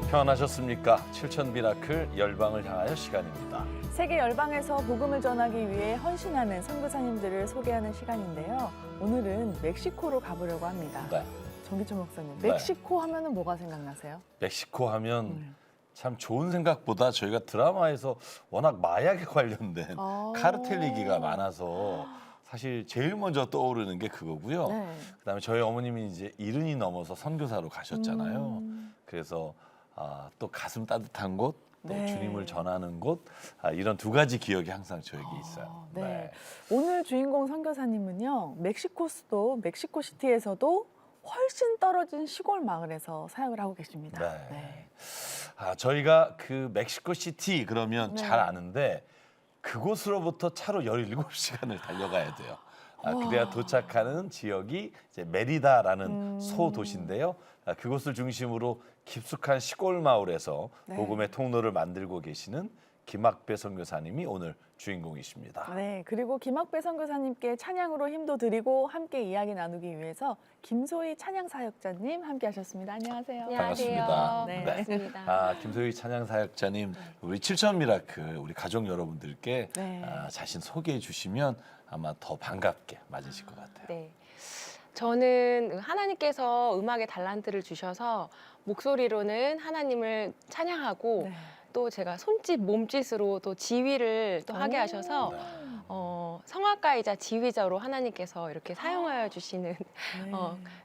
평안하셨습니까? 7천 미라클 열방을 향하여 시간입니다. 세계 열방에서 복음을 전하기 위해 헌신하는 선교사님들을 소개하는 시간인데요. 오늘은 멕시코로 가보려고 합니다. 네. 정기철 목사님, 네. 멕시코 하면은 뭐가 생각나세요? 멕시코 하면 참 좋은 생각보다 저희가 드라마에서 워낙 마약에 관련된 카르텔 얘기가 많아서 사실 제일 먼저 떠오르는 게 그거고요. 네. 그다음에 저희 어머님이 이제 70이 넘어서 선교사로 가셨잖아요. 그래서 또 가슴 따뜻한 곳, 또 네. 주님을 전하는 곳, 이런 두 가지 기억이 항상 저에게 있어요. 네. 오늘 주인공 선교사님은요, 멕시코 수도 멕시코시티에서도 훨씬 떨어진 시골 마을에서 사역을 하고 계십니다. 네. 저희가 그 멕시코시티 그러면 네. 잘 아는데 그곳으로부터 차로 17시간을 달려가야 돼요. 그래야 도착하는 지역이 이제 메리다라는 소도시인데요. 그곳을 중심으로 깊숙한 시골 마을에서 네. 복음의 통로를 만들고 계시는 김학배 선교사님이 오늘 주인공이십니다. 네, 그리고 김학배 선교사님께 찬양으로 힘도 드리고 함께 이야기 나누기 위해서 김소희 찬양사역자님 함께 하셨습니다. 안녕하세요. 반갑습니다. 네. 반갑습니다. 김소희 찬양사역자님, 우리 7천 미라클 우리 가족 여러분들께 네. 자신 소개해 주시면 아마 더 반갑게 맞으실 것 같아요. 네. 저는 하나님께서 음악의 달란트를 주셔서 목소리로는 하나님을 찬양하고 네. 또 제가 손짓, 몸짓으로 또 지휘를 또 하게 하셔서 성악가이자 지휘자로 하나님께서 이렇게 사용하여 주시는 네.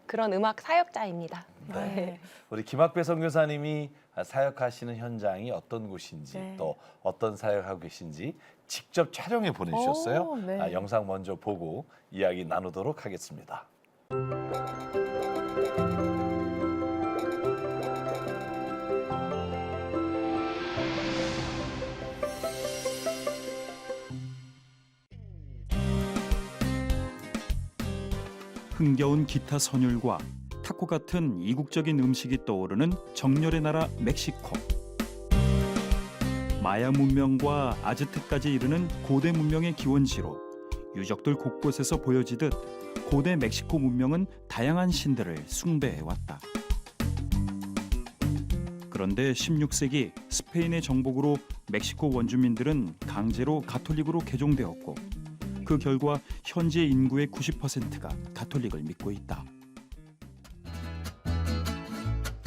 그런 음악 사역자입니다. 네. 우리 김학배 선교사님이 사역하시는 현장이 어떤 곳인지 네. 또 어떤 사역하고 계신지 직접 촬영해 보내주셨어요. 오, 네. 영상 먼저 보고 이야기 나누도록 하겠습니다. 흥겨운 기타 선율과 타코 같은 이국적인 음식이 떠오르는 정열의 나라 멕시코. 마야 문명과 아즈텍까지 이르는 고대 문명의 기원지로 유적들 곳곳에서 보여지듯 고대 멕시코 문명은 다양한 신들을 숭배해왔다. 그런데 16세기 스페인의 정복으로 멕시코 원주민들은 강제로 가톨릭으로 개종되었고 그 결과 현재 인구의 90%가 가톨릭을 믿고 있다.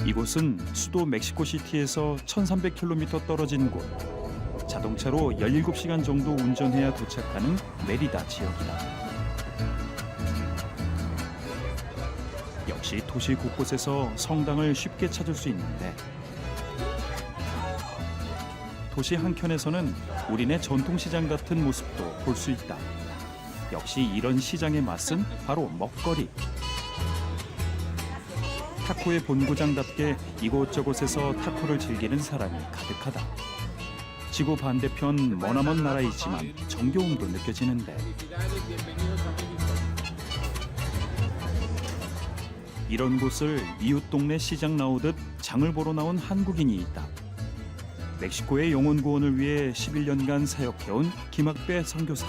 이곳은 수도 멕시코시티에서 1300km 떨어진 곳. 자동차로 17시간 정도 운전해야 도착하는 메리다 지역이다. 역시 도시 곳곳에서 성당을 쉽게 찾을 수 있는데 도시 한켠에서는 우리네 전통시장 같은 모습도 볼 수 있다. 역시 이런 시장의 맛은 바로 먹거리. 타코의 본고장답게 이곳저곳에서 타코를 즐기는 사람이 가득하다. 지구 반대편 머나먼 나라이지만 정겨움도 느껴지는데 이런 곳을 이웃 동네 시장 나오듯 장을 보러 나온 한국인이 있다. 멕시코의 영혼 구원을 위해 11년간 사역해온 김학배 선교사.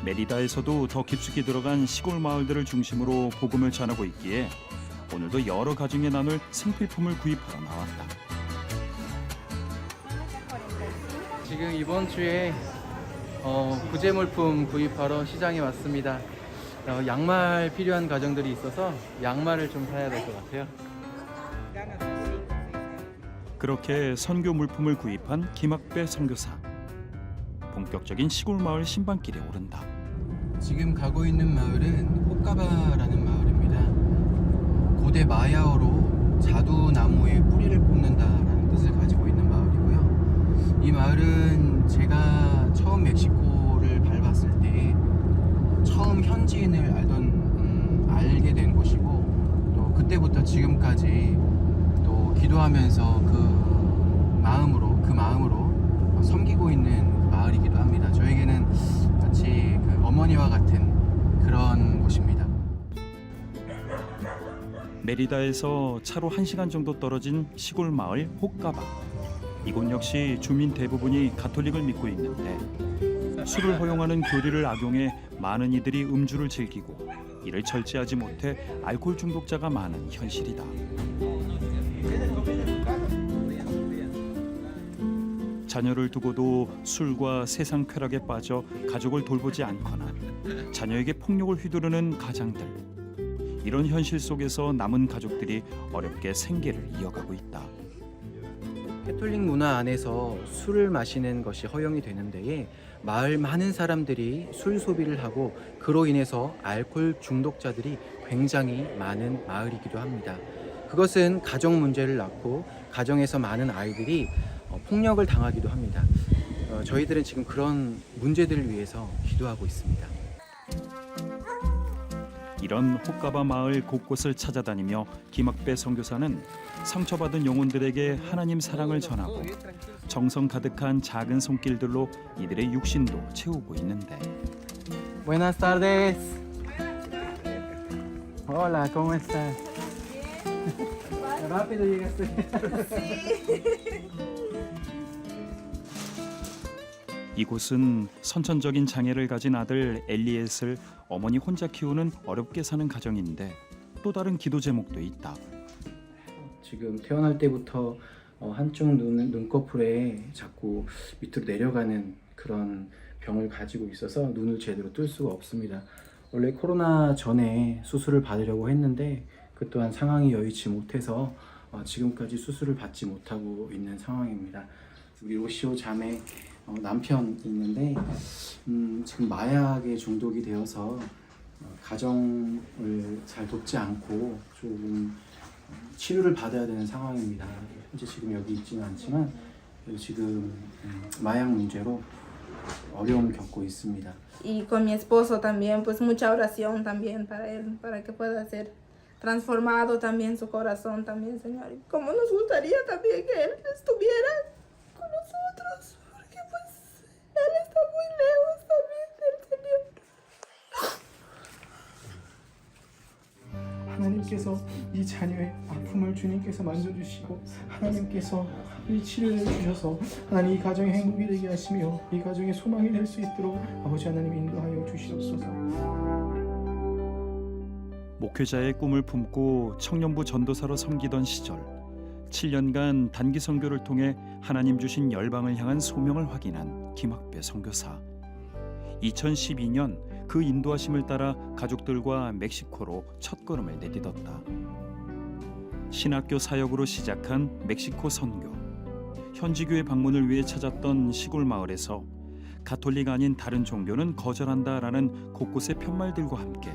메리다에서도 더 깊숙이 들어간 시골 마을들을 중심으로 복음을 전하고 있기에 오늘도 여러 가정에 나눌 생필품을 구입하러 나왔다. 지금 이번 주에 구제물품 구입하러 시장에 왔습니다. 양말 필요한 가정들이 있어서 양말을 좀 사야 될 것 같아요. 그렇게 선교 물품을 구입한 김학배 선교사. 본격적인 시골 마을 신방길에 오른다. 지금 가고 있는 마을은 호까바라는 마을입니다. 고대 마야어로 자두나무의 뿌리를 뽑는다라는 뜻을 가지고 있는 마을이고요. 이 마을은 제가 처음 멕시코를 밟았을 때 처음 현지인을 알게 된 곳이고 또 그때부터 지금까지 또 기도하면서 그 마음으로 섬기고 있는 마을이기도 합니다. 저에게는 마치 그 어머니와 같은 그런 곳입니다. 메리다에서 차로 1시간 정도 떨어진 시골 마을 호까바. 이곳 역시 주민 대부분이 가톨릭을 믿고 있는데 술을 허용하는 교리를 악용해 많은 이들이 음주를 즐기고 이를 절제하지 못해 알코올 중독자가 많은 현실이다. 자녀를 두고도 술과 세상 쾌락에 빠져 가족을 돌보지 않거나 자녀에게 폭력을 휘두르는 가장들. 이런 현실 속에서 남은 가족들이 어렵게 생계를 이어가고 있다. 캐톨릭 문화 안에서 술을 마시는 것이 허용이 되는 데에 마을 많은 사람들이 술 소비를 하고 그로 인해서 알코올 중독자들이 굉장히 많은 마을이기도 합니다. 그것은 가정 문제를 낳고 가정에서 많은 아이들이 폭력을 당하기도 합니다. 저희들은 지금 그런 문제들을 위해서 기도하고 있습니다. 이런 호까바 마을 곳곳을 찾아다니며 김학배 선교사는 상처받은 영혼들에게 하나님 사랑을 전하고 정성 가득한 작은 손길들로 이들의 육신도 채우고 있는데 Buenas tardes. Hola, ¿cómo estás? Rápido llegaste. 이곳은 선천적인 장애를 가진 아들 엘리엣을 어머니 혼자 키우는 어렵게 사는 가정인데 또 다른 기도 제목도 있다. 지금 태어날 때부터 한쪽 눈꺼풀에 자꾸 밑으로 내려가는 그런 병을 가지고 있어서 눈을 제대로 뜰 수가 없습니다. 원래 코로나 전에 수술을 받으려고 했는데 그 또한 상황이 여의치 못해서 지금까지 수술을 받지 못하고 있는 상황입니다. 우리 로시오 자매 남편이 있는데 지금 마약에 중독이 되어서 가정을 잘 돕지 않고 조금 치료를 받아야 되는 상황입니다. 현재 지금 여기 있지는 않지만 지금 마약 문제로 어려움을 겪고 있습니다. Y con mi esposo también, pues mucha oración también para él, para que pueda ser transformado también su corazón también, Señor. Y como nos gustaría también que él estuviera con nosotros, porque pues él está muy lejos también del Señor. 하나님께서 이 자녀의 아픔을 주님께서 만져주시고 하나님께서 이 치료를 주셔서 하나님 이 가정의 행복이 되게 하시며 이 가정의 소망이 될 수 있도록 아버지 하나님 인도하여 주시옵소서. 목회자의 꿈을 품고 청년부 전도사로 섬기던 시절 7년간 단기 선교를 통해 하나님 주신 열방을 향한 소명을 확인한 김학배 선교사. 2012년 그 인도하심을 따라 가족들과 멕시코로 첫걸음을 내딛었다. 신학교 사역으로 시작한 멕시코 선교. 현지 교회 방문을 위해 찾았던 시골 마을에서 가톨릭 아닌 다른 종교는 거절한다라는 곳곳의 편말들과 함께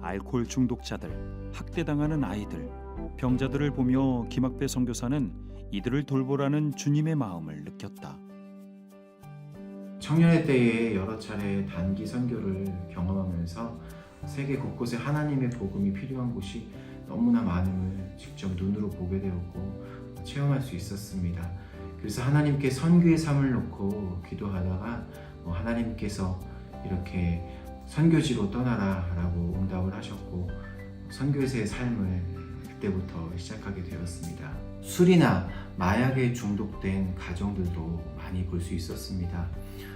알코올 중독자들, 학대당하는 아이들, 병자들을 보며 김학배 선교사는 이들을 돌보라는 주님의 마음을 느꼈다. 청년의 때에 여러 차례 단기 선교를 경험하면서 세계 곳곳에 하나님의 복음이 필요한 곳이 너무나 많음을 직접 눈으로 보게 되었고 체험할 수 있었습니다. 그래서 하나님께 선교의 삶을 놓고 기도하다가 하나님께서 이렇게 선교지로 떠나라 라고 응답을 하셨고 선교에서의 삶을 그때부터 시작하게 되었습니다. 술이나 마약에 중독된 가정들도 많이 볼 수 있었습니다.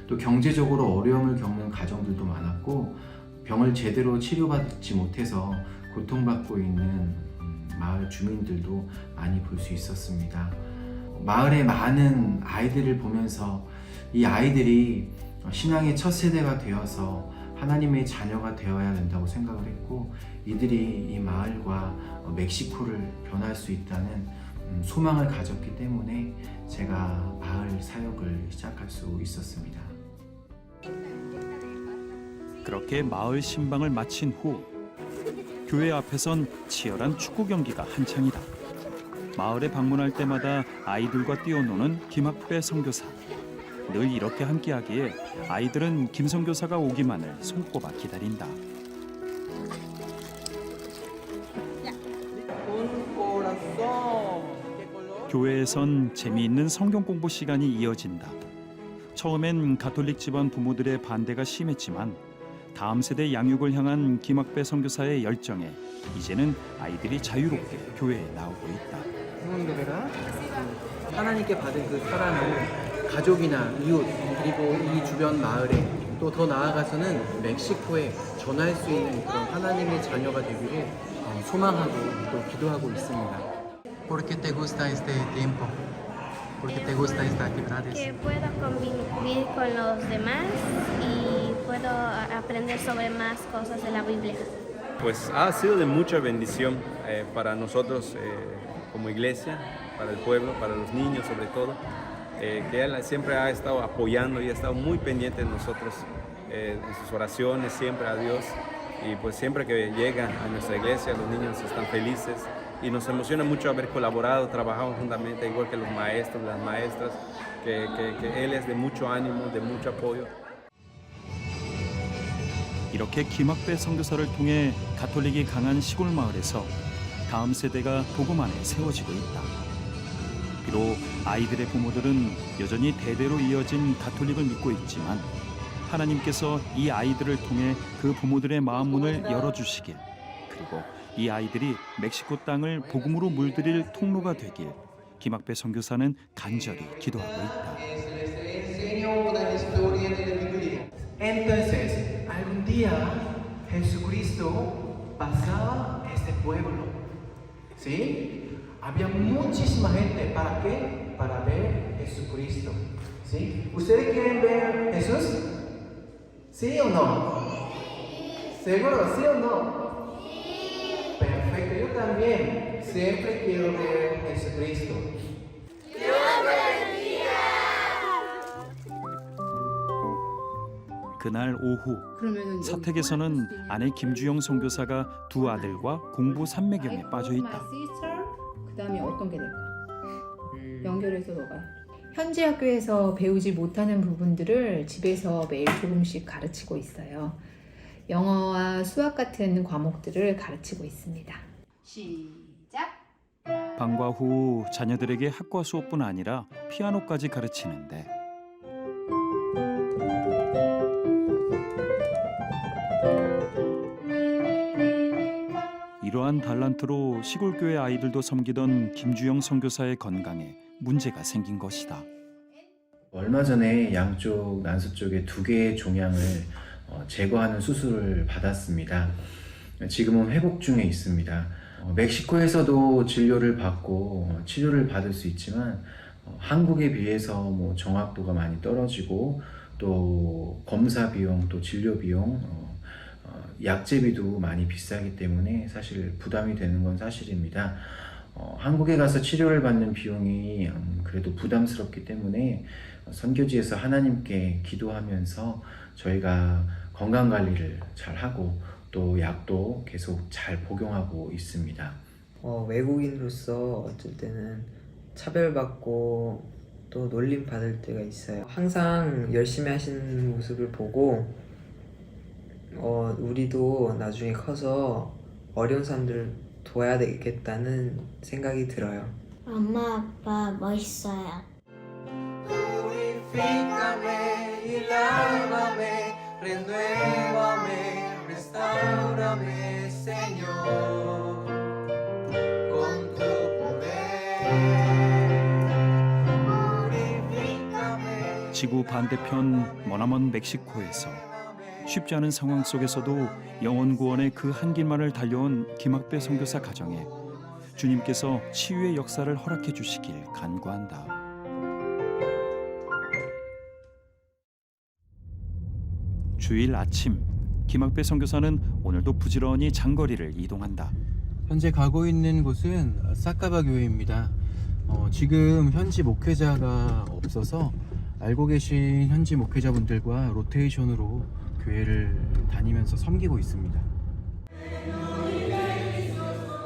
또 경제적으로 어려움을 겪는 가정들도 많았고 병을 제대로 치료받지 못해서 고통받고 있는 마을 주민들도 많이 볼 수 있었습니다. 마을의 많은 아이들을 보면서 이 아이들이 신앙의 첫 세대가 되어서 하나님의 자녀가 되어야 된다고 생각을 했고 이들이 이 마을과 멕시코를 변할 수 있다는 소망을 가졌기 때문에 제가 마을 사역을 시작할 수 있었습니다. 그렇게 마을 신방을 마친 후 교회 앞에선 치열한 축구 경기가 한창이다. 마을에 방문할 때마다 아이들과 뛰어노는 김학배 선교사. 늘 이렇게 함께하기에 아이들은 김 선교사가 오기만을 손꼽아 기다린다. 교회에선 재미있는 성경 공부 시간이 이어진다. 처음엔 가톨릭 집안 부모들의 반대가 심했지만 다음 세대 양육을 향한 김학배 선교사의 열정에 이제는 아이들이 자유롭게 교회에 나오고 있다. 성령교회가 하나님께 받은 그 사랑을 가족이나 이웃 그리고 이 주변 마을에 또 더 나아가서는 멕시코에 전할 수 있는 그런 하나님의 자녀가 되기를 소망하고 또 기도하고 있습니다. ¿Por qué te gusta este tiempo? ¿Por qué te gusta esta actividades? Que puedo convivir con los demás y puedo aprender sobre más cosas de la Biblia. Pues ha sido de mucha bendición para nosotros como iglesia, para el pueblo, para los niños sobre todo, que él siempre ha estado apoyando y ha estado muy pendiente de nosotros, en sus oraciones siempre a Dios, y pues siempre que llega a nuestra iglesia los niños están felices y nos emociona mucho haber colaborado, trabajado juntamente igual que los maestros, las maestras, que él es de mucho ánimo, de mucho apoyo. 이렇게 김학배 선교사를 통해 가톨릭이 강한 시골 마을에서 다음 세대가 복음 안에 세워지고 있다. 비록 아이들의 부모들은 여전히 대대로 이어진 가톨릭을 믿고 있지만 하나님께서 이 아이들을 통해 그 부모들의 마음 문을 열어주시길, 그리고 이 아이들이 멕시코 땅을 복음으로 물들일 통로가 되길 김학배 선교사는 간절히 기도하고 있다. Entonces, algún día Jesucristo pasaba este pueblo, ¿sí? Había muchísima gente, ¿para qué? Para ver Jesucristo, ¿sí? ¿Ustedes quieren ver Jesús? ¿Sí o no? ¿Seguro? ¿Sí o no? Perfecto, yo también siempre quiero ver Jesucristo. 그날 오후 사택에서는 아내 김주영 선교사가 두 아들과 공부 삼매경에 빠져 있다. 그다음에 어떤 게 될까? 연결해서 너가 현지 학교에서 배우지 못하는 부분들을 집에서 매일 조금씩 가르치고 있어요. 영어와 수학 같은 과목들을 가르치고 있습니다. 시작. 방과 후 자녀들에게 학과 수업뿐 아니라 피아노까지 가르치는데 이러한 달란트로 시골교회 아이들도 섬기던 김주영 선교사의 건강에 문제가 생긴 것이다. 얼마 전에 양쪽 난소 쪽에 2개의 종양을 제거하는 수술을 받았습니다. 지금은 회복 중에 있습니다. 멕시코에서도 진료를 받고 치료를 받을 수 있지만 한국에 비해서 뭐 정확도가 많이 떨어지고 또 검사 비용, 또 진료 비용, 약제비도 많이 비싸기 때문에 사실 부담이 되는 건 사실입니다. 한국에 가서 치료를 받는 비용이 그래도 부담스럽기 때문에 선교지에서 하나님께 기도하면서 저희가 건강관리를 잘 하고 또 약도 계속 잘 복용하고 있습니다. 외국인으로서 어쩔 때는 차별받고 또 놀림 받을 때가 있어요. 항상 열심히 하시는 모습을 보고 우리도 나중에 커서 어려운 사람들을 도와야 되겠다는 생각이 들어요. 엄마 아빠 멋있어요. 지구 반대편 머나먼 멕시코에서 쉽지 않은 상황 속에서도 영혼 구원의 그 한 길만을 달려온 김학배 선교사 가정에 주님께서 치유의 역사를 허락해 주시길 간구한다. 주일 아침, 김학배 선교사는 오늘도 부지런히 장거리를 이동한다. 현재 가고 있는 곳은 사카바 교회입니다. 지금 현지 목회자가 없어서 알고 계신 현지 목회자분들과 로테이션으로 교회를 다니면서 섬기고 있습니다.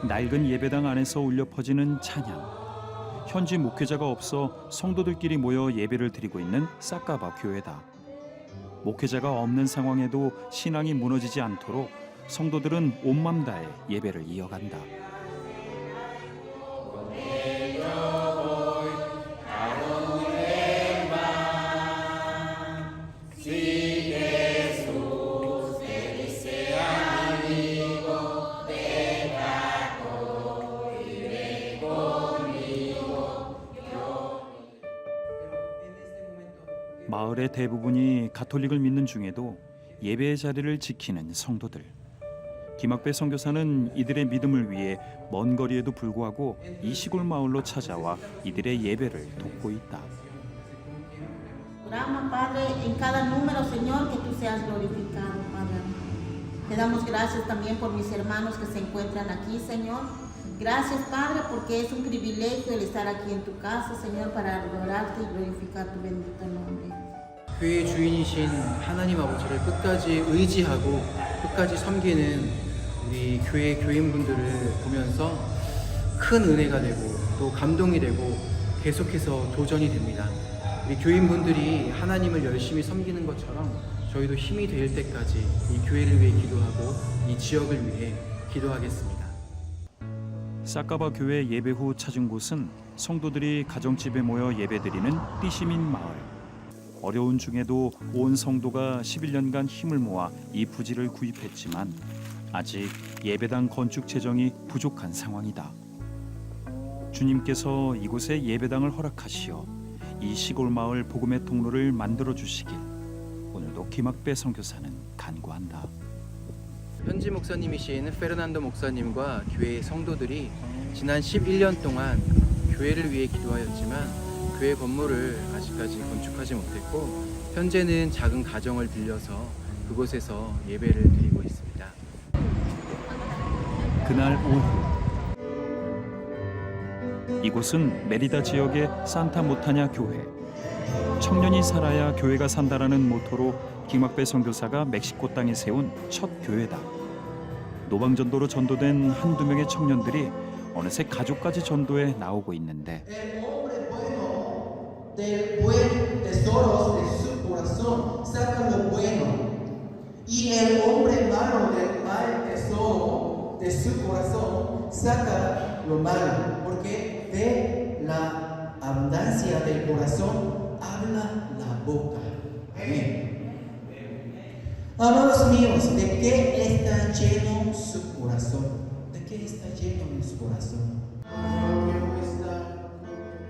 낡은 예배당 안에서 울려 퍼지는 찬양. 현지 목회자가 없어 성도들끼리 모여 예배를 드리고 있는 사카바 교회다. 목회자가 없는 상황에도 신앙이 무너지지 않도록 성도들은 온맘 다해 예배를 이어간다. 마을의 대부분이 가톨릭을 믿는 중에도 예배의 자리를 지키는 성도들. 김학배 선교사는 이들의 믿음을 위해 먼 거리에도 불구하고 이 시골 마을로 찾아와 이들의 예배를 돕고 있다. Oramos, Padre, en cada número, Señor, que tú seas glorificado, Padre. Te damos gracias también por mis hermanos que se encuentran aquí, Señor. Gracias, Padre, porque es un privilegio el estar aquí en tu casa, Señor, para adorarte y glorificar tu bendito nombre. 교회의 주인이신 하나님 아버지를 끝까지 의지하고 끝까지 섬기는 우리 교회 교인분들을 보면서 큰 은혜가 되고 또 감동이 되고 계속해서 도전이 됩니다. 우리 교인분들이 하나님을 열심히 섬기는 것처럼 저희도 힘이 될 때까지 이 교회를 위해 기도하고 이 지역을 위해 기도하겠습니다. 싹가바 교회 예배 후 찾은 곳은 성도들이 가정집에 모여 예배드리는 띠시민 마을. 어려운 중에도 온 성도가 11년간 힘을 모아 이 부지를 구입했지만 아직 예배당 건축 재정이 부족한 상황이다. 주님께서 이곳에 예배당을 허락하시어 이 시골 마을 복음의 통로를 만들어 주시길 오늘도 김학배 선교사는 간구한다. 현지 목사님이신 페르난도 목사님과 교회의 성도들이 지난 11년 동안 교회를 위해 기도하였지만 교회 건물을 아직까지 건축하지 못했고 현재는 작은 가정을 빌려서 그곳에서 예배를 드리고 있습니다. 그날 오후 이곳은 메리다 지역의 산타 모타냐 교회. 청년이 살아야 교회가 산다라는 모토로 김학배 선교사가 멕시코 땅에 세운 첫 교회다. 노방전도로 전도된 한두 명의 청년들이 어느새 가족까지 전도에 나오고 있는데 del buen tesoro de su corazón saca lo bueno y el hombre malo del mal tesoro de su corazón saca lo malo porque de la abundancia del corazón habla la boca. Amén. Amados míos, ¿de qué está lleno su corazón? ¿De qué está lleno su corazón?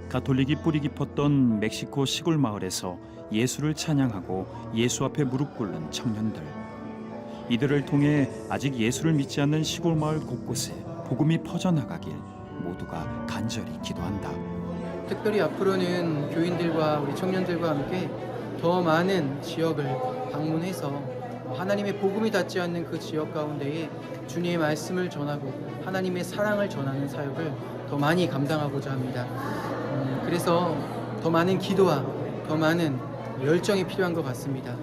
가톨릭이 뿌리 깊었던 멕시코 시골 마을에서 예수를 찬양하고 예수 앞에 무릎 꿇는 청년들. 이들을 통해 아직 예수를 믿지 않는 시골 마을 곳곳에 복음이 퍼져나가길 모두가 간절히 기도한다. 특별히 앞으로는 교인들과 우리 청년들과 함께 더 많은 지역을 방문해서 하나님의 복음이 닿지 않는 그 지역 가운데에 주님의 말씀을 전하고 하나님의 사랑을 전하는 사역을 더 많이 감당하고자 합니다. 그래서 더 많은 기도와 더 많은 열정이 필요한 것 같습니다.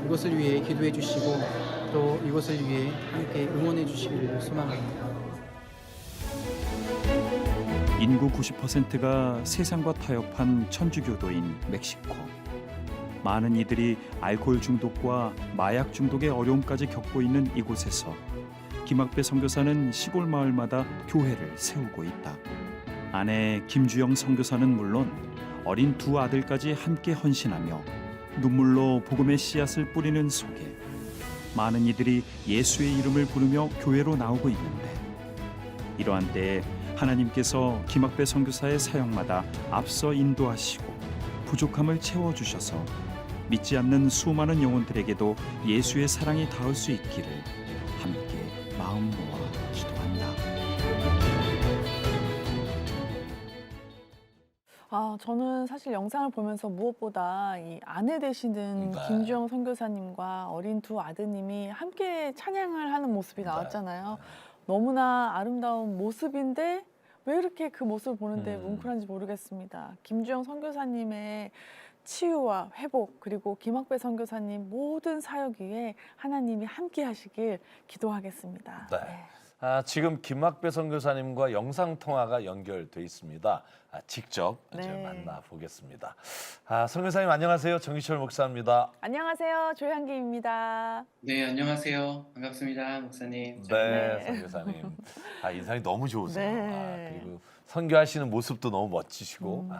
이것을 위해 기도해 주시고 또 이것을 위해 함께 응원해 주시기를 소망합니다. 인구 90%가 세상과 타협한 천주교도인 멕시코. 많은 이들이 알코올 중독과 마약 중독의 어려움까지 겪고 있는 이곳에서 김학배 선교사는 시골 마을마다 교회를 세우고 있다. 아내 김주영 선교사는 물론 어린 두 아들까지 함께 헌신하며 눈물로 복음의 씨앗을 뿌리는 속에 많은 이들이 예수의 이름을 부르며 교회로 나오고 있는데 이러한 때에 하나님께서 김학배 선교사의 사역마다 앞서 인도하시고 부족함을 채워주셔서 믿지 않는 수많은 영혼들에게도 예수의 사랑이 닿을 수 있기를 함께 마음 모아 기도한다. 저는 사실 영상을 보면서 무엇보다 이 아내 되시는 네. 김주영 선교사님과 어린 두 아드님이 함께 찬양을 하는 모습이 나왔잖아요. 너무나 아름다운 모습인데 왜 이렇게 그 모습을 보는데 뭉클한지 모르겠습니다. 김주영 선교사님의 치유와 회복 그리고 김학배 선교사님 모든 사역 위에 하나님이 함께 하시길 기도하겠습니다. 네. 지금 김학배 선교사님과 영상 통화가 연결돼 있습니다. 직접 만나보겠습니다. 선교사님 안녕하세요. 정희철 목사입니다. 안녕하세요. 조향기입니다. 네, 안녕하세요. 반갑습니다, 목사님. 네, 선교사님. 인상이 너무 좋으세요. 네. 그리고 선교하시는 모습도 너무 멋지시고.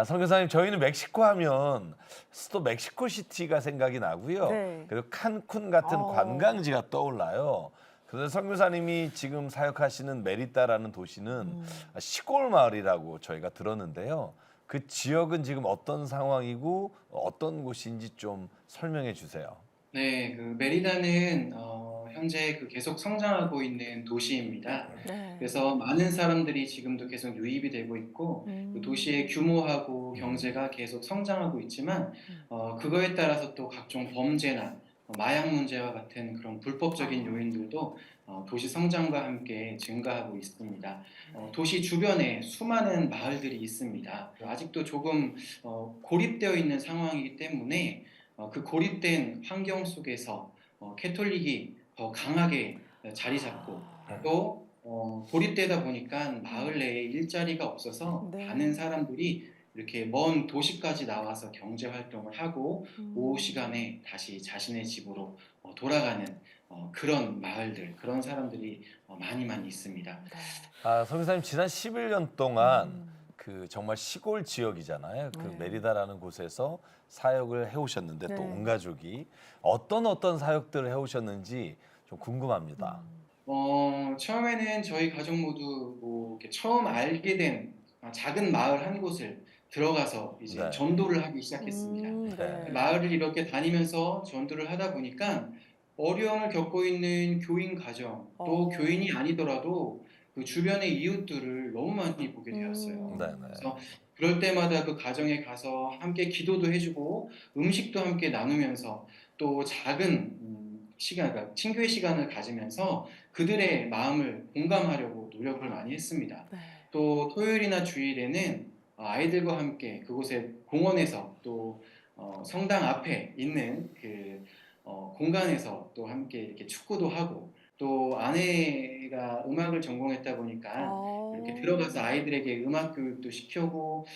선교사님 저희는 멕시코 하면 수도 멕시코시티가 생각이 나고요. 네. 그리고 칸쿤 같은 관광지가 떠올라요. 그래서 선교사님이 지금 사역하시는 메리다라는 도시는 시골 마을이라고 저희가 들었는데요. 그 지역은 지금 어떤 상황이고 어떤 곳인지 좀 설명해 주세요. 네, 그 메리다는 현재 계속 성장하고 있는 도시입니다. 네. 그래서 많은 사람들이 지금도 계속 유입이 되고 있고 그 도시의 규모하고 경제가 계속 성장하고 있지만 그거에 따라서 또 각종 범죄나 마약 문제와 같은 그런 불법적인 요인들도 도시 성장과 함께 증가하고 있습니다. 도시 주변에 수많은 마을들이 있습니다. 아직도 조금 고립되어 있는 상황이기 때문에 그 고립된 환경 속에서 캐톨릭이 더 강하게 자리 잡고 또 고립되다 보니까 마을 내에 일자리가 없어서 네. 많은 사람들이 이렇게 먼 도시까지 나와서 경제 활동을 하고 오후 시간에 다시 자신의 집으로 돌아가는 그런 마을들, 그런 사람들이 많이 있습니다. 아, 선교사님 지난 11년 동안 그 정말 시골 지역이잖아요. 그 네. 메리다라는 곳에서 사역을 해오셨는데 또 네. 온 가족이 어떤 사역들을 해오셨는지 좀 궁금합니다. 처음에는 저희 가족 모두 이렇게 처음 알게 된 작은 마을 한 곳을 들어가서 이제 네. 전도를 하기 시작했습니다. 네. 마을을 이렇게 다니면서 전도를 하다 보니까 어려움을 겪고 있는 교인 가정 또 교인이 아니더라도 그 주변의 이웃들을 너무 많이 보게 되었어요. 네, 네. 그래서 그럴 때마다 그 가정에 가서 함께 기도도 해주고 음식도 함께 나누면서 또 작은 시간, 그러니까 친교의 시간을 가지면서 그들의 마음을 공감하려고 노력을 많이 했습니다. 네. 또 토요일이나 주일에는 아이들과 함께 그곳에 공원에서 또 성당 앞에 있는 그 공간에서 또 함께 이렇게 축구도 하고 또 아내가 음악을 전공했다 보니까 이렇게 들어가서 아이들에게 음악 교육도 시키고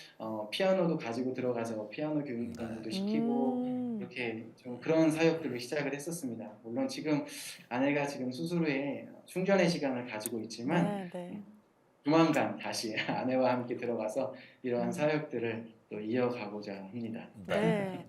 피아노도 가지고 들어가서 피아노 교육 공부도 시키고 이렇게 좀 그런 사역들을 시작을 했었습니다. 물론 지금 아내가 지금 수술 후에 충전의 시간을 가지고 있지만 조만간 다시 아내와 함께 들어가서 이러한 사역들을 또 이어가고자 합니다. 네.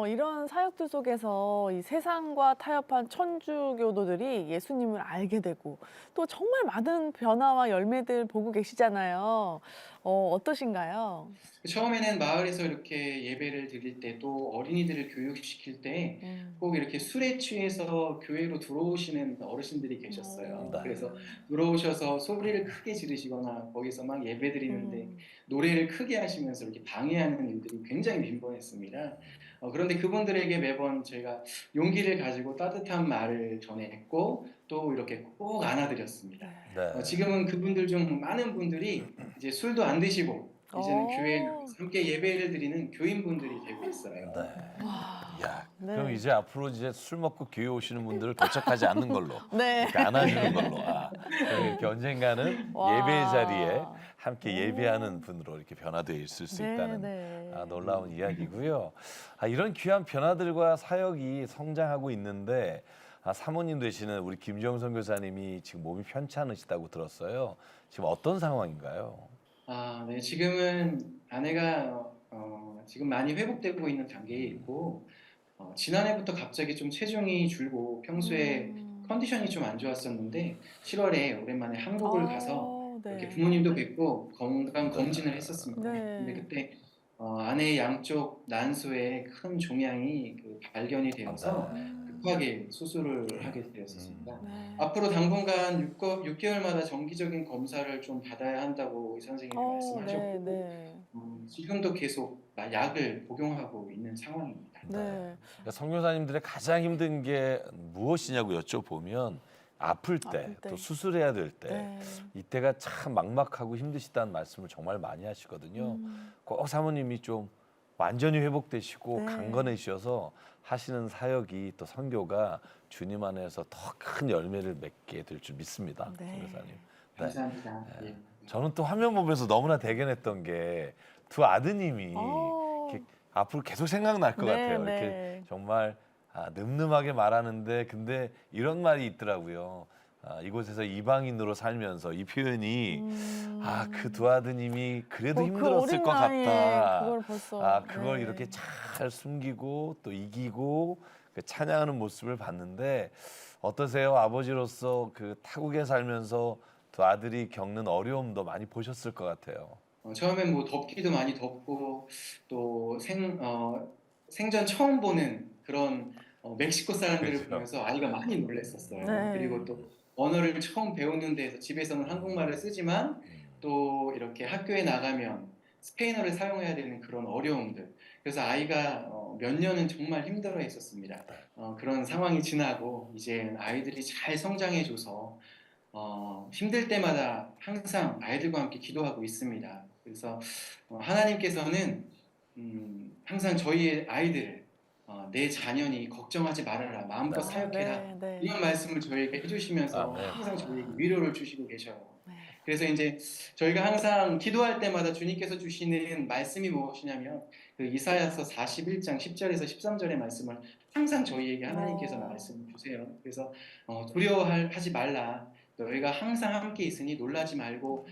이런 사역들 속에서 이 세상과 타협한 천주교도들이 예수님을 알게 되고 또 정말 많은 변화와 열매들 보고 계시잖아요. 어떠신가요? 처음에는 마을에서 이렇게 예배를 드릴 때 또 어린이들을 교육시킬 때 꼭 이렇게 술에 취해서 교회로 들어오시는 어르신들이 계셨어요. 그래서 들어오셔서 소리를 크게 지르시거나 거기서 막 예배 드리는데 노래를 크게 하시면서 이렇게 방해하는 일들이 굉장히 빈번했습니다. 그런데 그분들에게 매번 저희가 용기를 가지고 따뜻한 말을 전했고 또 이렇게 꼭 안아드렸습니다. 네. 지금은 그분들 중 많은 분들이 이제 술도 안 드시고 이제는 교회에 함께 예배를 드리는 교인분들이 되고 있어요. 야, 네. 그럼 이제 앞으로 이제 술 먹고 교회 오시는 분들을 도착하지 않는 걸로, 네. 이렇게 안아주는 걸로. 그럼 이렇게 언젠가는 와. 예배의 자리에 함께 예배하는 분으로 이렇게 변화되어 있을 수 네, 있다는 네. 놀라운 이야기고요. 이런 귀한 변화들과 사역이 성장하고 있는데 사모님 되시는 우리 김정 선교사님이 지금 몸이 편찮으시다고 들었어요. 지금 어떤 상황인가요? 네. 지금은 아내가 지금 많이 회복되고 있는 단계에 있고 지난해부터 갑자기 좀 체중이 줄고 평소에 컨디션이 좀 안 좋았었는데 7월에 오랜만에 한국을 가서 이렇게 부모님도 뵙고 건강 검진을 했었습니다. 근데 그때 아내의 양쪽 난소에 큰 종양이 발견이 되어서 급하게 수술을 하게 되었습니다. 앞으로 당분간 6개월마다 정기적인 검사를 좀 받아야 한다고 의사 선생님이 말씀하셨고 지금도 계속 약을 복용하고 있는 상황입니다. 그러니까 선교사님들의 가장 힘든 게 무엇이냐고 여쭤보면 아플 때, 또 수술해야 될 때, 이때가 참 막막하고 힘드시다는 말씀을 정말 많이 하시거든요. 꼭 사모님이 좀 완전히 회복되시고 강건해지셔서 하시는 사역이 또 선교가 주님 안에서 더 큰 열매를 맺게 될 줄 믿습니다. 선교사님. 감사합니다. 예. 저는 또 화면 보면서 너무나 대견했던 게 두 아드님이 이렇게 앞으로 계속 생각날 것 같아요. 이렇게 정말 늠름하게 말하는데 근데 이런 말이 있더라고요. 이곳에서 이방인으로 살면서 이 표현이 그 두 아드님이 그래도 힘들었을 것 같다. 그걸 벌써 그걸 이렇게 잘 숨기고 또 이기고 그 찬양하는 모습을 봤는데 어떠세요? 아버지로서 그 타국에 살면서 두 아들이 겪는 어려움도 많이 보셨을 것 같아요. 처음엔 뭐 덥기도 많이 덥고 또 생전 처음 보는 그런 멕시코 사람들을 그렇죠. 보면서 아이가 많이 놀랐었어요. 네. 그리고 또 언어를 처음 배우는 데에서 집에서는 한국말을 쓰지만 또 이렇게 학교에 나가면 스페인어를 사용해야 되는 그런 어려움들. 그래서 아이가 몇 년은 정말 힘들어 했었습니다. 그런 상황이 지나고 이제 아이들이 잘 성장해줘서 힘들 때마다 항상 아이들과 함께 기도하고 있습니다. 그래서 하나님께서는 항상 저희의 아이들을 내 자녀니 걱정하지 말아라, 마음껏 사역해라, 네, 네. 이런 말씀을 저희에게 해주시면서 네. 항상 저희에게 위로를 주시고 계셔요. 네. 그래서 이제 저희가 항상 기도할 때마다 주님께서 주시는 말씀이 무엇이냐면 그 이사야서 41장 10절에서 13절의 말씀을 항상 저희에게 하나님께서 말씀을 주세요. 그래서 두려워하지 말라, 너희가 항상 함께 있으니 놀라지 말고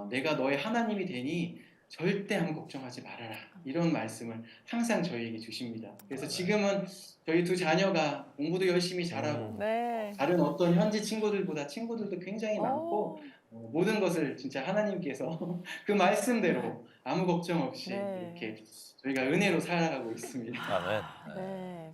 내가 너의 하나님이 되니 절대 아무 걱정하지 말아라, 이런 말씀을 항상 저희에게 주십니다. 그래서 지금은 저희 두 자녀가 공부도 열심히 잘하고 네. 다른 어떤 현지 친구들보다 친구들도 굉장히 많고 모든 것을 진짜 하나님께서 그 말씀대로 아무 걱정 없이 네. 이렇게 저희가 은혜로 살아가고 있습니다. 아멘. 네.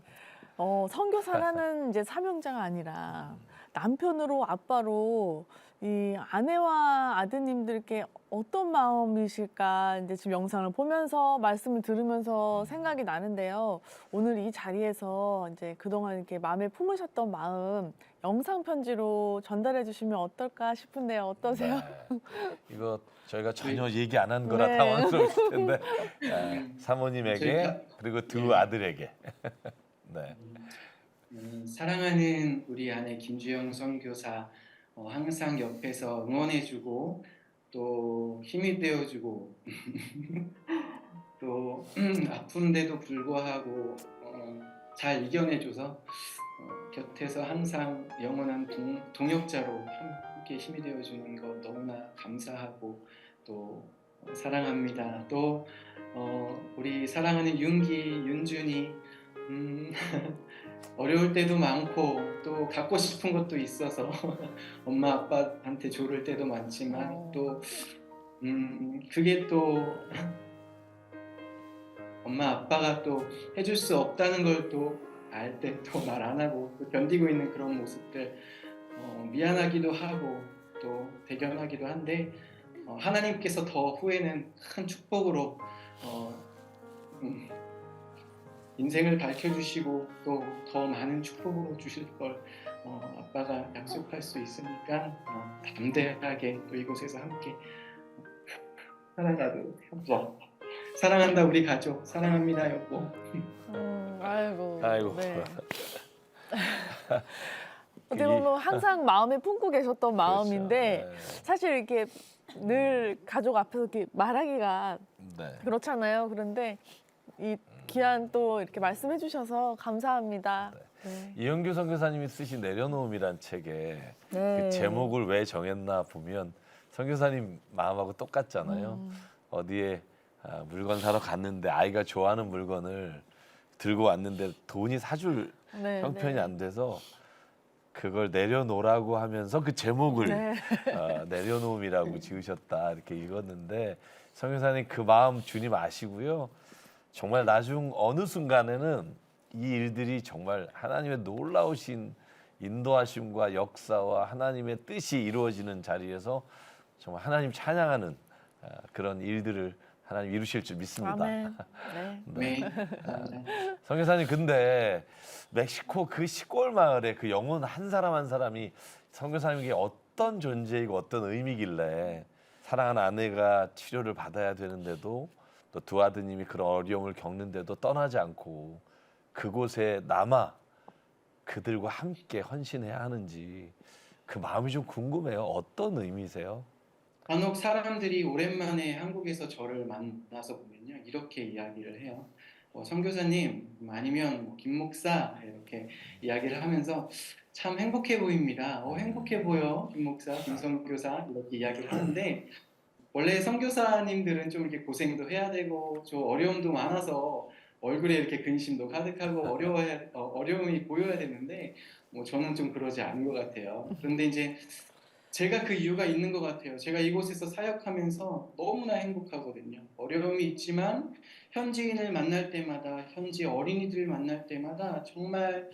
선교사라는 이제 사명자가 아니라 남편으로 아빠로 이 아내와 아드님들께 어떤 마음이실까 이제 지금 영상을 보면서 말씀을 들으면서 생각이 나는데요. 오늘 이 자리에서 이제 그동안 이렇게 마음에 품으셨던 마음 영상 편지로 전달해 주시면 어떨까 싶은데요. 어떠세요? 네. 이거 저희가 전혀 얘기 안 한 거라 네. 당황스러우실 텐데 사모님에게 저희가- 그리고 두 아들에게. 네. 사랑하는 우리 아내 김주영 선교사, 항상 옆에서 응원해주고 또 힘이 되어주고 또 아픈데도 불구하고 잘 이겨내줘서 곁에서 항상 영원한 동역자로 함께 힘이 되어주는 것 너무나 감사하고 또 사랑합니다. 또 우리 사랑하는 윤기, 윤준이 어려울 때도 많고 또 갖고 싶은 것도 있어서 엄마 아빠한테 조를 때도 많지만 또 그게 또 엄마 아빠가 또 해줄 수 없다는 걸 또 알 때 또 말 안 하고 또 견디고 있는 그런 모습들 미안하기도 하고 또 대견하기도 한데 하나님께서 더 후에는 큰 축복으로 인생을 밝혀주시고 또 더 많은 축복으로 주실 걸 아빠가 약속할 수 있으니까 담대하게 또 이곳에서 함께 살아가도록 합시다. 사랑한다 우리 가족, 사랑합니다 여보. 아이고. 아이고. 네. 어떻게 보면 항상 마음에 품고 계셨던 마음인데 네. 사실 이렇게 늘 가족 앞에서 이렇게 말하기가 네. 그렇잖아요. 그런데 이 귀한 또 이렇게 말씀해 주셔서 감사합니다. 네. 이영규 선교사님이 쓰신 내려놓음이란 책에 네. 그 제목을 왜 정했나 보면 선교사님 마음하고 똑같잖아요. 어디에 물건 사러 갔는데 아이가 좋아하는 물건을 들고 왔는데 돈이 사줄 네, 형편이 네. 안 돼서 그걸 내려놓으라고 하면서 그 제목을 네. 내려놓음이라고 지으셨다 이렇게 읽었는데 선교사님 그 마음 주님 아시고요. 정말 나중 어느 순간에는 이 일들이 정말 하나님의 놀라우신 인도하심과 역사와 하나님의 뜻이 이루어지는 자리에서 정말 하나님 찬양하는 그런 일들을 하나님 이루실 줄 믿습니다. 아멘. 네. 네. 선교사님 근데 멕시코 그 시골 마을에 그 영혼 한 사람 한 사람이 선교사님에게 어떤 존재이고 어떤 의미길래 사랑하는 아내가 치료를 받아야 되는데도 또 두 아드님이 그런 어려움을 겪는데도 떠나지 않고 그곳에 남아 그들과 함께 헌신해야 하는지 그 마음이 좀 궁금해요. 어떤 의미세요? 간혹 사람들이 오랜만에 한국에서 저를 만나서 보면요 이렇게 이야기를 해요. 선교사님 아니면 김 목사 이렇게 이야기를 하면서 참 행복해 보입니다. 행복해 보여 김 목사, 김 선교사 이렇게 이야기를 하는데 원래 선교사님들은 좀 이렇게 고생도 해야 되고 좀 어려움도 많아서 얼굴에 이렇게 근심도 가득하고 어려움이 보여야 되는데 저는 좀 그러지 않은 것 같아요. 그런데 이제 제가 그 이유가 있는 것 같아요. 제가 이곳에서 사역하면서 너무나 행복하거든요. 어려움이 있지만 현지인을 만날 때마다, 현지 어린이들을 만날 때마다 정말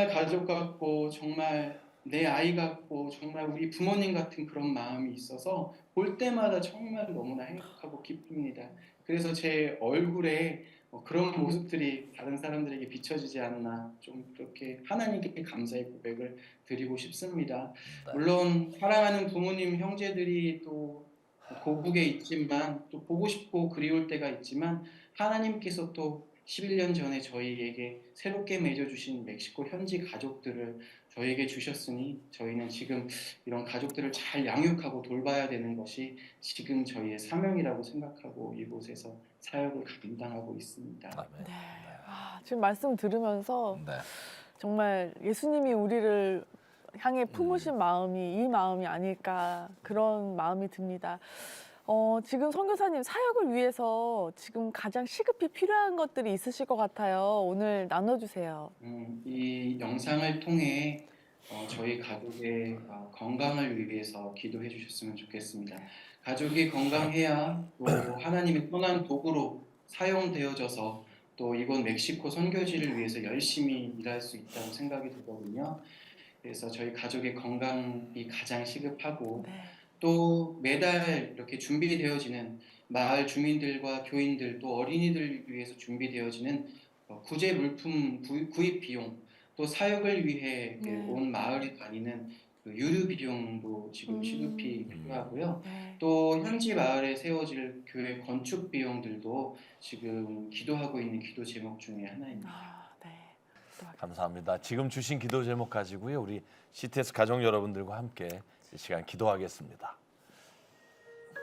가족 같고 정말 내 아이 같고 정말 우리 부모님 같은 그런 마음이 있어서 볼 때마다 정말 너무나 행복하고 기쁩니다. 그래서 제 얼굴에 그런 모습들이 다른 사람들에게 비춰지지 않나 좀 그렇게 하나님께 감사의 고백을 드리고 싶습니다. 물론 사랑하는 부모님, 형제들이 또 고국에 있지만 또 보고 싶고 그리울 때가 있지만 하나님께서 또 11년 전에 저희에게 새롭게 맺어주신 멕시코 현지 가족들을 저희에게 주셨으니 저희는 지금 이런 가족들을 잘 양육하고 돌봐야 되는 것이 지금 저희의 사명이라고 생각하고 이곳에서 사역을 감당하고 있습니다. 네. 지금 말씀 들으면서 네. 정말 예수님이 우리를 향해 품으신 마음이 이 마음이 아닐까 그런 마음이 듭니다. 지금 선교사님 사역을 위해서 지금 가장 시급히 필요한 것들이 있으실 것 같아요. 오늘 나눠주세요. 이 영상을 통해 저희 가족의 건강을 위해서 기도해 주셨으면 좋겠습니다. 가족이 건강해야 또 하나님의 선한 도구로 사용되어져서 또 이곳 멕시코 선교지를 위해서 열심히 일할 수 있다고 생각이 들거든요. 그래서 저희 가족의 건강이 가장 시급하고 또 매달 이렇게 준비되어지는 마을 주민들과 교인들 또 어린이들을 위해서 준비되어지는 구제 물품 구입 비용 또 사역을 위해 온 마을에 다니는 유류 비용도 지금 시급히 필요하고요. 또 현지 마을에 세워질 교회 건축 비용들도 지금 기도하고 있는 기도 제목 중에 하나입니다. 감사합니다. 지금 주신 기도 제목 가지고요. 우리 CTS 가족 여러분들과 함께 이 시간 기도하겠습니다.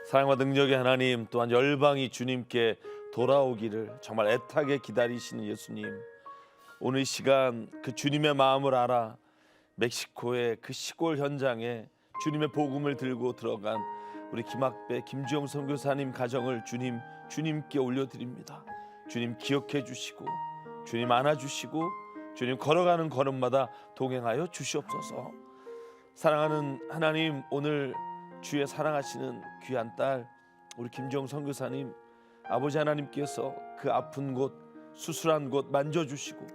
사랑과 능력의 하나님, 또한 열방이 주님께 돌아오기를 정말 애타게 기다리시는 예수님, 오늘 이 시간 그 주님의 마음을 알아 멕시코의 그 시골 현장에 주님의 복음을 들고 들어간 우리 김학배, 김주영 선교사님 가정을 주님께 올려드립니다. 주님 기억해 주시고 주님 안아주시고 주님 걸어가는 걸음마다 동행하여 주시옵소서. 사랑하는 하나님, 오늘 주의 사랑하시는 귀한 딸 우리 김주영 선교사님, 아버지 하나님께서 그 아픈 곳, 수술한 곳 만져주시고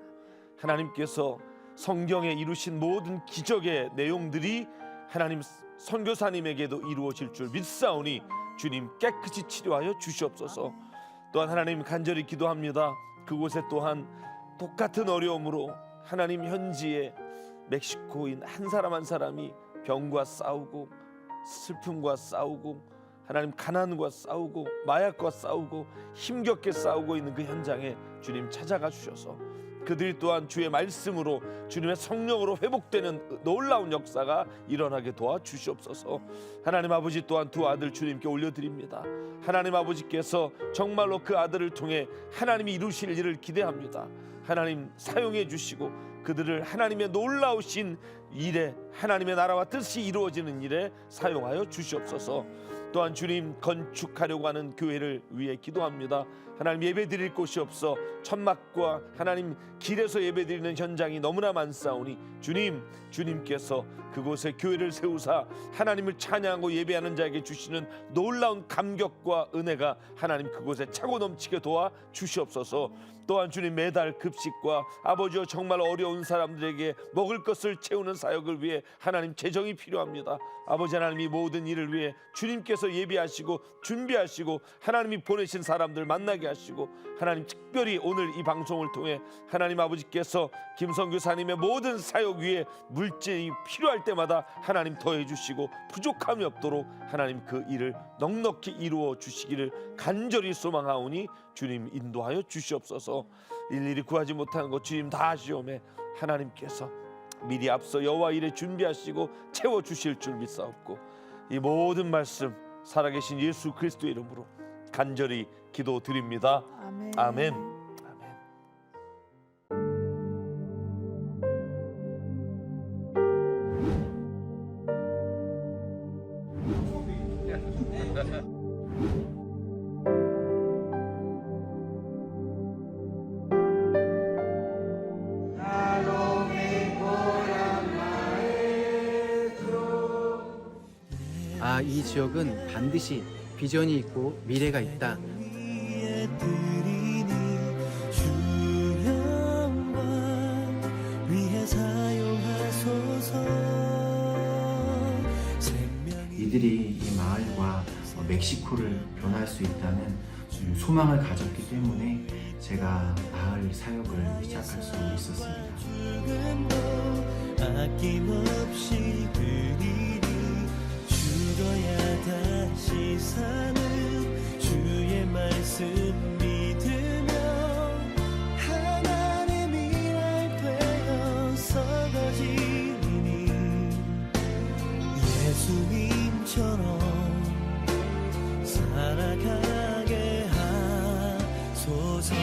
하나님께서 성경에 이루신 모든 기적의 내용들이 하나님 선교사님에게도 이루어질 줄 믿사오니 주님 깨끗이 치료하여 주시옵소서. 또한 하나님 간절히 기도합니다. 그곳에 또한 똑같은 어려움으로 하나님 현지에 멕시코인 한 사람 한 사람이 병과 싸우고 슬픔과 싸우고 하나님 가난과 싸우고 마약과 싸우고 힘겹게 싸우고 있는 그 현장에 주님 찾아가 주셔서 그들이 또한 주의 말씀으로 주님의 성령으로 회복되는 놀라운 역사가 일어나게 도와주시옵소서. 하나님 아버지, 또한 두 아들 주님께 올려드립니다. 하나님 아버지께서 정말로 그 아들을 통해 하나님이 이루실 일을 기대합니다. 하나님 사용해 주시고 그들을 하나님의 놀라우신 일에, 하나님의 나라와 뜻이 이루어지는 일에 사용하여 주시옵소서. 또한 주님 건축하려고 하는 교회를 위해 기도합니다. 하나님 예배드릴 곳이 없어 천막과 하나님 길에서 예배드리는 현장이 너무나 많사오니 주님께서 그곳에 교회를 세우사 하나님을 찬양하고 예배하는 자에게 주시는 놀라운 감격과 은혜가 하나님 그곳에 차고 넘치게 도와 주시옵소서. 또한 주님 매달 급식과 아버지여 정말 어려운 사람들에게 먹을 것을 채우는 사역을 위해 하나님 재정이 필요합니다. 아버지 하나님, 이 모든 일을 위해 주님께서 예비하시고 준비하시고 하나님이 보내신 사람들 만나게 하시고 하나님 특별히 오늘 이 방송을 통해 하나님 아버지께서 김선교사님의 모든 사역 위에 물질이 필요할 때마다 하나님 더해 주시고 부족함이 없도록 하나님 그 일을 넉넉히 이루어 주시기를 간절히 소망하오니 주님 인도하여 주시옵소서. 일일이 구하지 못하는 것 주님 다 아시오매 하나님께서 미리 앞서 여호와 일에 준비하시고 채워주실 줄 믿사옵고 이 모든 말씀 살아계신 예수 그리스도의 이름으로 간절히 기도드립니다. 아멘. 이 지역은 반드시 비전이 있고 미래가 있다. 드리니 주 영광 위해 사용하소서. 이들이 이 마을과 멕시코를 변할 수 있다는 소망을 가졌기 때문에 제가 마을 사역을 시작할 수 있었습니다. 아낌없이 드리리 죽어야 다시 사는 주의 말씀 믿으며 하나님의 일 되어서 거지니 예수님처럼 살아가게 하소서.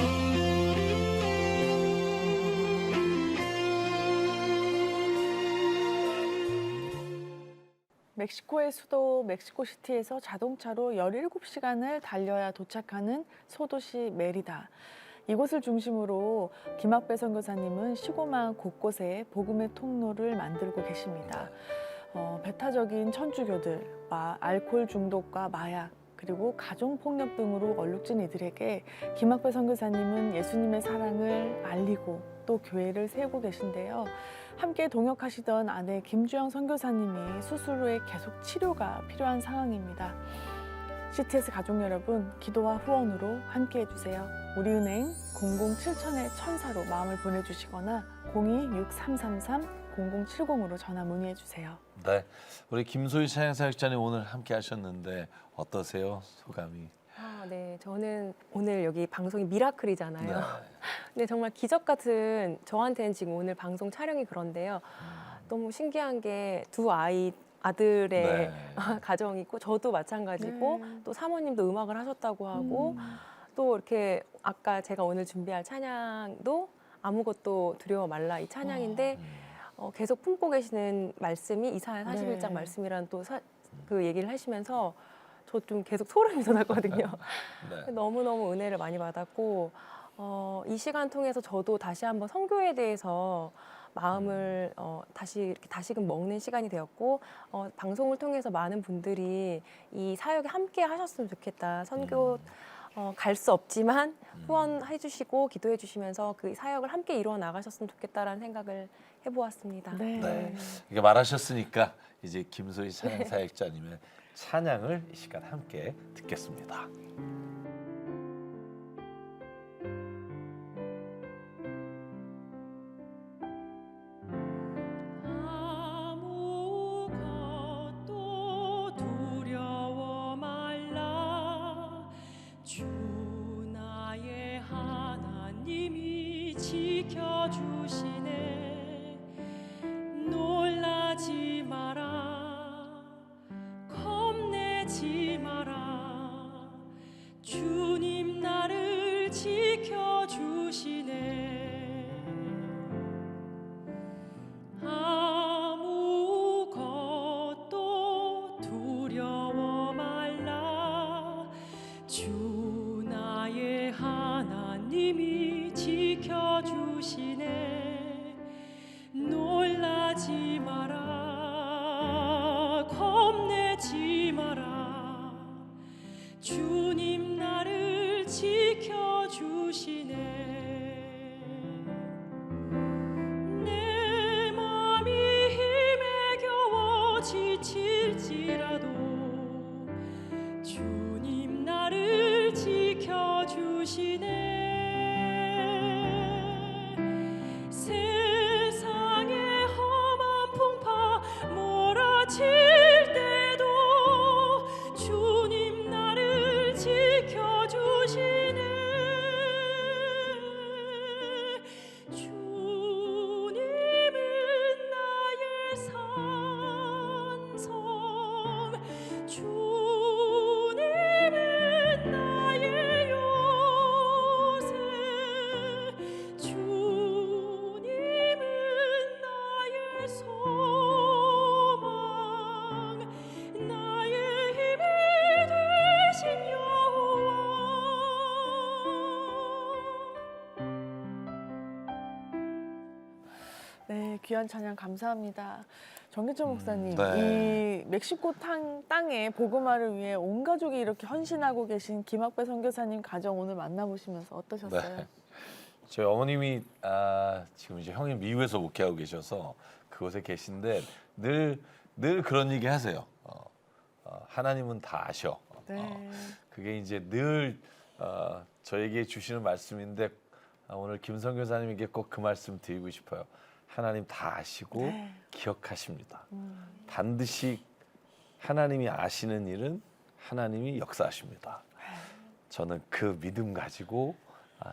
멕시코의 수도 멕시코시티에서 자동차로 17시간을 달려야 도착하는 소도시 메리다. 이곳을 중심으로 김학배 선교사님은 시골마을 곳곳에 복음의 통로를 만들고 계십니다. 배타적인 천주교들, 알코올 중독과 마약, 그리고 가정폭력 등으로 얼룩진 이들에게 김학배 선교사님은 예수님의 사랑을 알리고 또 교회를 세우고 계신데요. 함께 동역하시던 아내 김주영 선교사님이 수술 후에 계속 치료가 필요한 상황입니다. CTS 가족 여러분, 기도와 후원으로 함께 해주세요. 우리은행 007,000-1000로 마음을 보내주시거나 02-6333-0070으로 전화 문의해주세요. 네, 우리 김소희 찬양사역자님 오늘 함께 하셨는데 어떠세요? 소감이? 네, 저는 오늘 여기 방송이 미라클이잖아요. 네. 근데 정말 기적 같은, 저한테는 지금 오늘 방송 촬영이 그런데요. 너무 신기한 게 두 아들의 네. 가정이고, 저도 마찬가지고, 또 사모님도 음악을 하셨다고 하고, 또 이렇게 아까 제가 오늘 준비할 찬양도 아무것도 두려워 말라 이 찬양인데, 계속 품고 계시는 말씀이 이사야 41장 네. 말씀이라는 또 그 얘기를 하시면서 저 좀 계속 소름이 돋았거든요. 네. 너무너무 은혜를 많이 받았고, 이 시간 통해서 저도 다시 한번 선교에 대해서 마음을 다시금 먹는 시간이 되었고, 방송을 통해서 많은 분들이 이 사역에 함께 하셨으면 좋겠다. 선교 갈 수 없지만 후원해 주시고 기도해 주시면서 그 사역을 함께 이루어 나가셨으면 좋겠다라는 생각을 해보았습니다. 네. 이렇게 말하셨으니까 이제 김소희 찬양사역자님의 찬양을 이 시간 함께 듣겠습니다. 아무것도 두려워 말라. 주 나의 하나님이 지켜주시네. 놀라지 마라. 겁내지 마라. 주님 나를 지켜주시네. 아무것도 두려워 말라. 주 나의 하나님이 지켜주시네. 놀라지 마라. 겁내지 마라. 주님 나를 지켜주시네. 내 맘이 힘에 겨워 지칠지라도 주님 나를 지켜주시네. 세상의 험한 풍파 몰아칠 때도 주님 나를 지켜주시네. 귀한 찬양 감사합니다. 정기철 목사님, 네. 이 멕시코 땅에 복음화를 위해 온 가족이 이렇게 헌신하고 계신 김학배 선교사님 가정 오늘 만나보시면서 어떠셨어요? 네. 저희 어머님이 지금 이제 형이 미국에서 목회하고 계셔서 그곳에 계신데 늘 그런 얘기 하세요. 하나님은 다 아셔. 네. 그게 이제 늘 저에게 주시는 말씀인데 오늘 김 선교사님에게 꼭 그 말씀 드리고 싶어요. 하나님 다 아시고 네. 기억하십니다. 반드시 하나님이 아시는 일은 하나님이 역사하십니다. 저는 그 믿음 가지고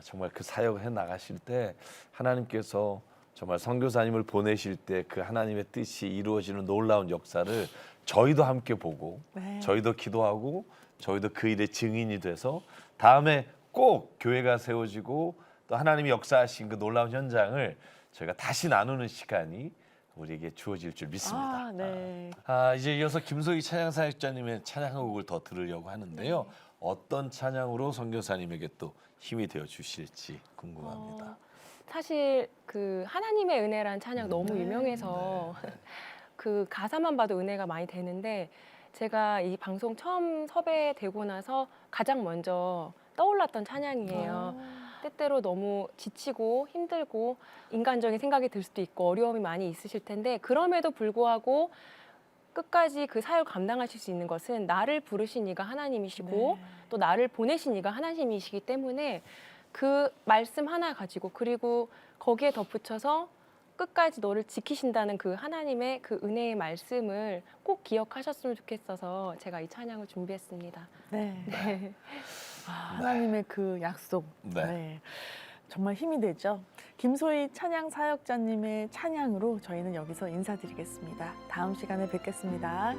정말 그 사역을 해 나가실 때 하나님께서 정말 선교사님을 보내실 때 그 하나님의 뜻이 이루어지는 놀라운 역사를 저희도 함께 보고 네. 저희도 기도하고 저희도 그 일의 증인이 돼서 다음에 꼭 교회가 세워지고 또 하나님이 역사하신 그 놀라운 현장을 저희가 다시 나누는 시간이 우리에게 주어질 줄 믿습니다. 네. 이제 이어서 김소희 찬양사역자님의 찬양 한 곡을 더 들으려고 하는데요. 어떤 찬양으로 선교사님에게 또 힘이 되어 주실지 궁금합니다. 사실 그 하나님의 은혜란 찬양 너무 유명해서 그 가사만 봐도 은혜가 많이 되는데 제가 이 방송 처음 섭외되고 나서 가장 먼저 떠올랐던 찬양이에요. 때때로 너무 지치고 힘들고 인간적인 생각이 들 수도 있고 어려움이 많이 있으실 텐데 그럼에도 불구하고 끝까지 그 사역을 감당하실 수 있는 것은 나를 부르신 이가 하나님이시고 또 나를 보내신 이가 하나님이시기 때문에 그 말씀 하나 가지고 그리고 거기에 덧붙여서 끝까지 너를 지키신다는 그 하나님의 그 은혜의 말씀을 꼭 기억하셨으면 좋겠어서 제가 이 찬양을 준비했습니다. 네. 하나님의 그 약속. 네. 정말 힘이 되죠. 김소희 찬양 사역자님의 찬양으로 저희는 여기서 인사드리겠습니다. 다음 시간에 뵙겠습니다.